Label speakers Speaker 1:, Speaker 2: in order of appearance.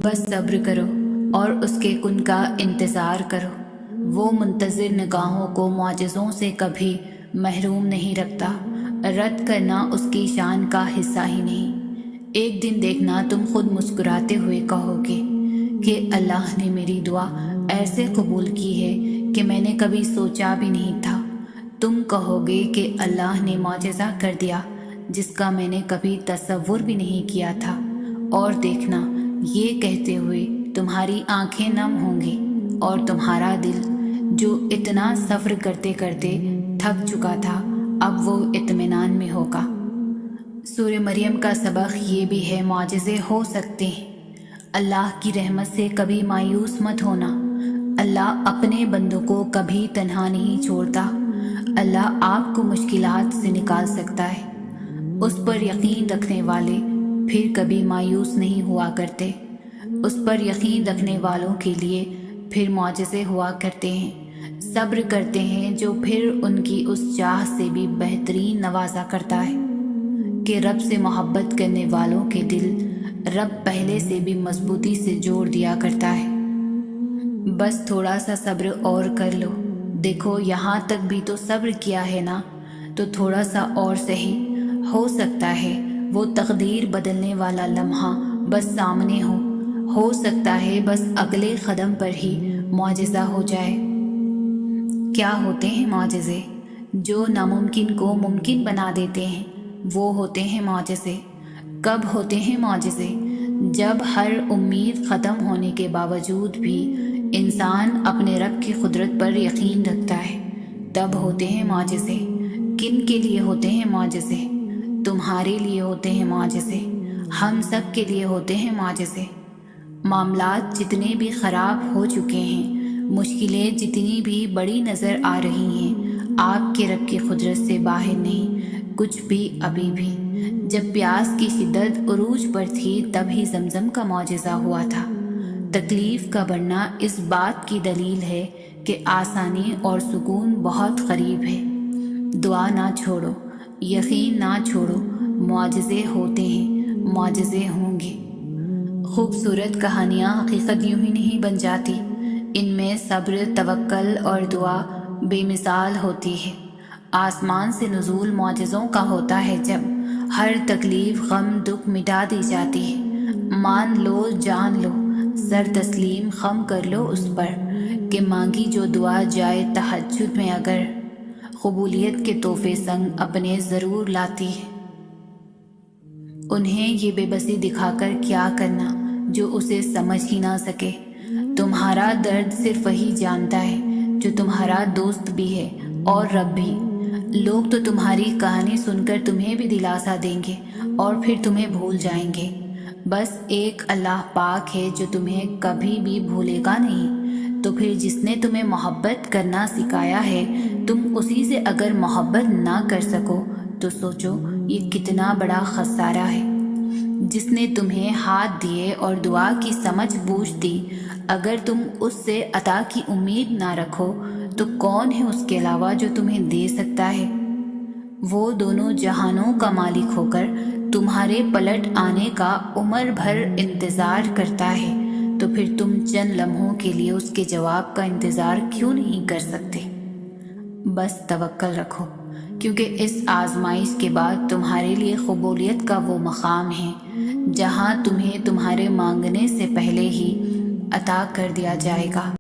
Speaker 1: بس صبر کرو اور اس کے کن کا انتظار کرو۔ وہ منتظر نگاہوں کو معجزوں سے کبھی محروم نہیں رکھتا۔ رد کرنا اس کی شان کا حصہ ہی نہیں۔ ایک دن دیکھنا تم خود مسکراتے ہوئے کہو گے کہ اللہ نے میری دعا ایسے قبول کی ہے کہ میں نے کبھی سوچا بھی نہیں تھا۔ تم کہو گے کہ اللہ نے معجزہ کر دیا جس کا میں نے کبھی تصور بھی نہیں کیا تھا، اور دیکھنا یہ کہتے ہوئے تمہاری آنکھیں نم ہوں گی اور تمہارا دل جو اتنا صبر کرتے کرتے تھک چکا تھا اب وہ اطمینان میں ہوگا۔ سورہ مریم کا سبق یہ بھی ہے معجزے ہو سکتے ہیں۔ اللہ کی رحمت سے کبھی مایوس مت ہونا۔ اللہ اپنے بندوں کو کبھی تنہا نہیں چھوڑتا۔ اللہ آپ کو مشکلات سے نکال سکتا ہے۔ اس پر یقین رکھنے والے پھر کبھی مایوس نہیں ہوا کرتے۔ اس پر یقین رکھنے والوں کے لیے پھر معجزے ہوا کرتے ہیں۔ صبر کرتے ہیں جو پھر ان کی اس چاہ سے بھی بہترین نوازا کرتا ہے کہ رب سے محبت کرنے والوں کے دل رب پہلے سے بھی مضبوطی سے جوڑ دیا کرتا ہے۔ بس تھوڑا سا صبر اور کر لو۔ دیکھو یہاں تک بھی تو صبر کیا ہے نا، تو تھوڑا سا اور سہی۔ ہو سکتا ہے وہ تقدیر بدلنے والا لمحہ بس سامنے ہو سکتا ہے بس اگلے قدم پر ہی معجزہ ہو جائے۔ کیا ہوتے ہیں معجزے؟ جو ناممکن کو ممکن بنا دیتے ہیں وہ ہوتے ہیں معجزے۔ کب ہوتے ہیں معجزے؟ جب ہر امید ختم ہونے کے باوجود بھی انسان اپنے رب کی قدرت پر یقین رکھتا ہے، تب ہوتے ہیں معجزے۔ کن کے لیے ہوتے ہیں معجزے؟ تمہارے لیے ہوتے ہیں معجزے، ہم سب کے لیے ہوتے ہیں معجزے۔ معاملات جتنے بھی خراب ہو چکے ہیں، مشکلیں جتنی بھی بڑی نظر آ رہی ہیں، آپ کے رب کی قدرت سے باہر نہیں کچھ بھی ابھی بھی۔ جب پیاس کی شدت عروج پر تھی تب ہی زمزم کا معجزہ ہوا تھا۔ تکلیف کا بڑھنا اس بات کی دلیل ہے کہ آسانی اور سکون بہت قریب ہے۔ دعا نہ چھوڑو، یقین نہ چھوڑو، معجزے ہوتے ہیں، معجزے ہوں گے۔ خوبصورت کہانیاں حقیقت یوں ہی نہیں بن جاتی، ان میں صبر، توکل اور دعا بے مثال ہوتی ہے۔ آسمان سے نزول معجزوں کا ہوتا ہے جب ہر تکلیف، غم، دکھ مٹا دی جاتی ہے۔ مان لو، جان لو، سر تسلیم خم کر لو اس پر کہ مانگی جو دعا جائے تہجد میں اگر قبولیت کے تحفے سنگ اپنے ضرور لاتی ہے۔ انہیں یہ بے بسی دکھا کر کیا کرنا جو اسے سمجھ ہی نہ سکے۔ تمہارا درد صرف وہی جانتا ہے جو تمہارا دوست بھی ہے اور رب بھی۔ لوگ تو تمہاری کہانی سن کر تمہیں بھی دلاسا دیں گے اور پھر تمہیں بھول جائیں گے۔ بس ایک اللہ پاک ہے جو تمہیں کبھی بھی بھولے گا نہیں۔ تو پھر جس نے تمہیں محبت کرنا سکھایا ہے، تم اسی سے اگر محبت نہ کر سکو تو سوچو یہ کتنا بڑا خسارہ ہے۔ جس نے تمہیں ہاتھ دیے اور دعا کی سمجھ بوجھ دی، اگر تم اس سے عطا کی امید نہ رکھو تو کون ہے اس کے علاوہ جو تمہیں دے سکتا ہے؟ وہ دونوں جہانوں کا مالک ہو کر تمہارے پلٹ آنے کا عمر بھر انتظار کرتا ہے، تو پھر تم چند لمحوں کے لیے اس کے جواب کا انتظار کیوں نہیں کر سکتے؟ بس توکل رکھو، کیونکہ اس آزمائش کے بعد تمہارے لیے قبولیت کا وہ مقام ہے جہاں تمہیں تمہارے مانگنے سے پہلے ہی عطا کر دیا جائے گا۔